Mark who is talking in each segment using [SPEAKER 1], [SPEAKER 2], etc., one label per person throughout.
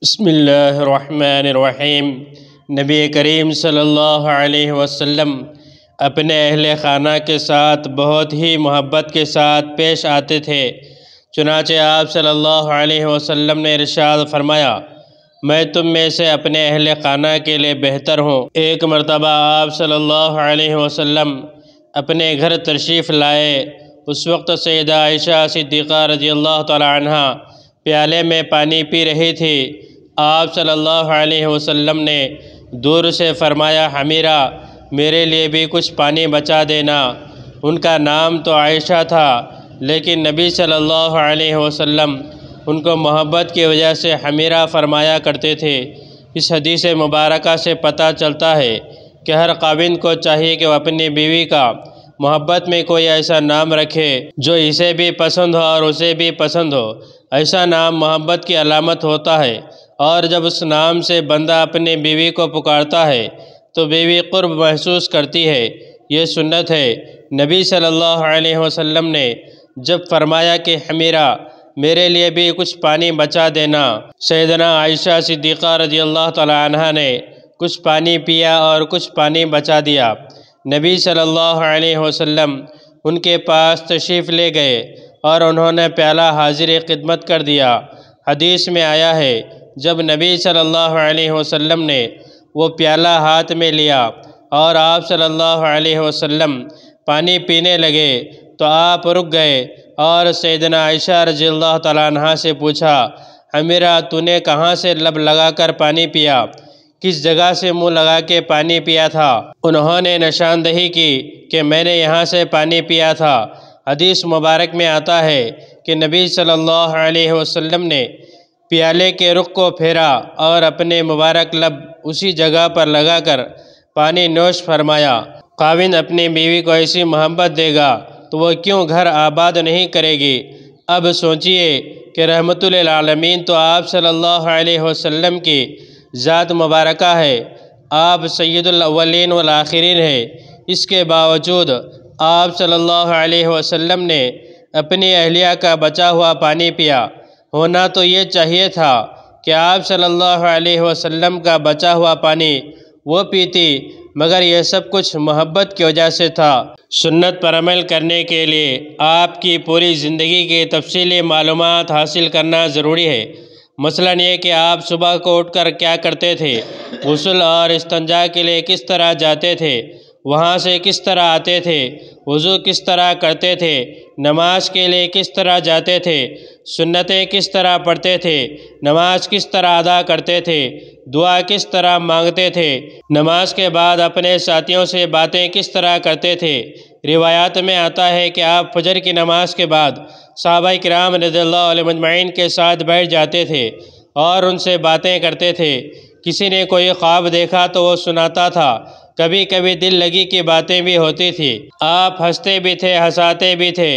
[SPEAKER 1] بسم اللہ الرحمن الرحیم۔ نبی کریم صلی اللہ علیہ وسلم اپنے اہل خانہ کے ساتھ بہت ہی محبت کے ساتھ پیش آتے تھے۔ چنانچہ آپ صلی اللہ علیہ وسلم نے ارشاد فرمایا، میں تم میں سے اپنے اہل خانہ کے لیے بہتر ہوں۔ ایک مرتبہ آپ صلی اللہ علیہ وسلم اپنے گھر تشریف لائے۔ اس وقت سیدہ عائشہ صدیقہ رضی اللہ تعالی عنہ پیالے میں پانی پی رہی تھی۔ آپ صلی اللہ علیہ وسلم نے دور سے فرمایا، حمیرہ میرے لیے بھی کچھ پانی بچا دینا۔ ان کا نام تو عائشہ تھا، لیکن نبی صلی اللہ علیہ وسلم ان کو محبت کی وجہ سے حمیرہ فرمایا کرتے تھے۔ اس حدیث مبارکہ سے پتہ چلتا ہے کہ ہر خاوند کو چاہیے کہ وہ اپنی بیوی کا محبت میں کوئی ایسا نام رکھے جو اسے بھی پسند ہو اور اسے بھی پسند ہو۔ ایسا نام محبت کی علامت ہوتا ہے، اور جب اس نام سے بندہ اپنی بیوی کو پکارتا ہے تو بیوی قرب محسوس کرتی ہے۔ یہ سنت ہے۔ نبی صلی اللہ علیہ وسلم نے جب فرمایا کہ حمیرہ میرے لیے بھی کچھ پانی بچا دینا، سیدنا عائشہ صدیقہ رضی اللہ تعالی عنہ نے کچھ پانی پیا اور کچھ پانی بچا دیا۔ نبی صلی اللہ علیہ وسلم ان کے پاس تشریف لے گئے اور انہوں نے پیالہ حاضر خدمت کر دیا۔ حدیث میں آیا ہے، جب نبی صلی اللہ علیہ وسلم نے وہ پیالہ ہاتھ میں لیا اور آپ صلی اللہ علیہ وسلم پانی پینے لگے تو آپ رک گئے اور سیدنا عائشہ رضی اللہ تعالیٰ عنہ سے پوچھا، حمیرہ تو نے کہاں سے لب لگا کر پانی پیا؟ کس جگہ سے منہ لگا کے پانی پیا تھا؟ انہوں نے نشاندہی کی کہ میں نے یہاں سے پانی پیا تھا۔ حدیث مبارک میں آتا ہے کہ نبی صلی اللہ علیہ وسلم نے پیالے کے رخ کو پھیرا اور اپنے مبارک لب اسی جگہ پر لگا کر پانی نوش فرمایا۔ خاوند اپنی بیوی کو ایسی محبت دے گا تو وہ کیوں گھر آباد نہیں کرے گی؟ اب سوچئے کہ رحمت للعالمین تو آپ صلی اللہ علیہ وسلم کی ذات مبارکہ ہے، آپ سید الاولین والآخرین ہیں۔ اس کے باوجود آپ صلی اللہ علیہ وسلم نے اپنی اہلیہ کا بچا ہوا پانی پیا۔ ہونا تو یہ چاہیے تھا کہ آپ صلی اللہ علیہ وسلم کا بچا ہوا پانی وہ پیتی، مگر یہ سب کچھ محبت کی وجہ سے تھا۔ سنت پر عمل کرنے کے لیے آپ کی پوری زندگی کی تفصیلی معلومات حاصل کرنا ضروری ہے۔ مثلاً یہ کہ آپ صبح کو اٹھ کر کیا کرتے تھے، غسل اور استنجا کے لیے کس طرح جاتے تھے، وہاں سے کس طرح آتے تھے، وضو کس طرح کرتے تھے، نماز کے لیے کس طرح جاتے تھے، سنتیں کس طرح پڑھتے تھے، نماز کس طرح ادا کرتے تھے، دعا کس طرح مانگتے تھے، نماز کے بعد اپنے ساتھیوں سے باتیں کس طرح کرتے تھے۔ روایات میں آتا ہے کہ آپ فجر کی نماز کے بعد صحابہ کرام رضی اللہ علیہ مجمعین کے ساتھ بیٹھ جاتے تھے اور ان سے باتیں کرتے تھے۔ کسی نے کوئی خواب دیکھا تو وہ سناتا تھا، کبھی کبھی دل لگی کی باتیں بھی ہوتی تھی۔ آپ ہنستے بھی تھے، ہنساتے بھی تھے۔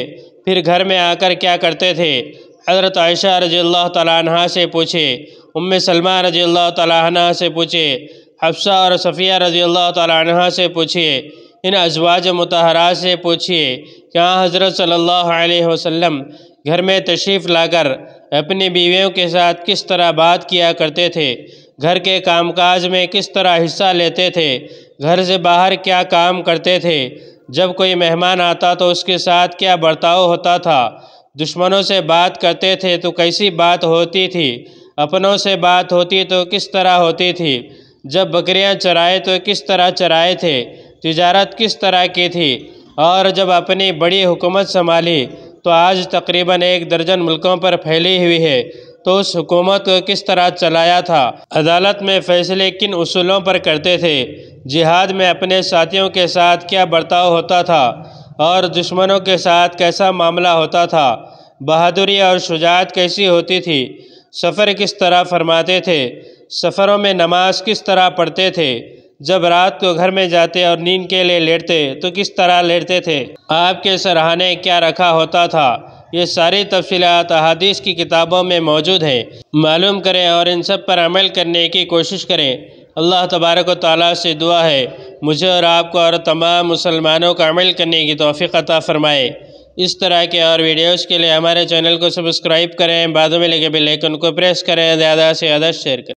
[SPEAKER 1] پھر گھر میں آ کر کیا کرتے تھے؟ حضرت عائشہ رضی اللہ تعالیٰ عنہ سے پوچھے، ام سلمہ رضی اللہ تعالیٰ عنہ سے پوچھے، حفصہ اور صفیہ رضی اللہ تعالیٰ عنہ سے پوچھئے، ان ازواج مطہرات سے پوچھئے کہ حضرت صلی اللہ علیہ وسلم گھر میں تشریف لا کر اپنی بیویوں کے ساتھ کس طرح بات کیا کرتے تھے، گھر کے کام کاج میں کس طرح حصہ لیتے تھے، گھر سے باہر کیا کام کرتے تھے، جب کوئی مہمان آتا تو اس کے ساتھ کیا برتاؤ ہوتا تھا، دشمنوں سے بات کرتے تھے تو کیسی بات ہوتی تھی، اپنوں سے بات ہوتی تو کس طرح ہوتی تھی، جب بکریاں چرائے تو کس طرح چرائے تھے، تجارت کس طرح کی تھی، اور جب اپنی بڑی حکومت سنبھالی تو آج تقریباً 1 درجن ملکوں پر پھیلی ہوئی ہے، تو اس حکومت کو کس طرح چلایا تھا، عدالت میں فیصلے کن اصولوں پر کرتے تھے، جہاد میں اپنے ساتھیوں کے ساتھ کیا برتاؤ ہوتا تھا اور دشمنوں کے ساتھ کیسا معاملہ ہوتا تھا، بہادری اور شجاعت کیسی ہوتی تھی، سفر کس طرح فرماتے تھے، سفروں میں نماز کس طرح پڑھتے تھے، جب رات کو گھر میں جاتے اور نیند کے لیے لیٹتے تو کس طرح لیٹتے تھے، آپ کے سرہانے کیا رکھا ہوتا تھا، یہ ساری تفصیلات احادیث کی کتابوں میں موجود ہیں۔ معلوم کریں اور ان سب پر عمل کرنے کی کوشش کریں۔ اللہ تبارک و تعالیٰ سے دعا ہے مجھے اور آپ کو اور تمام مسلمانوں کا عمل کرنے کی توفیق عطا فرمائے۔ اس طرح کے اور ویڈیوز کے لیے ہمارے چینل کو سبسکرائب کریں، بعد میں لگے بیل آئیکن کو پریس کریں، زیادہ سے زیادہ شیئر کریں۔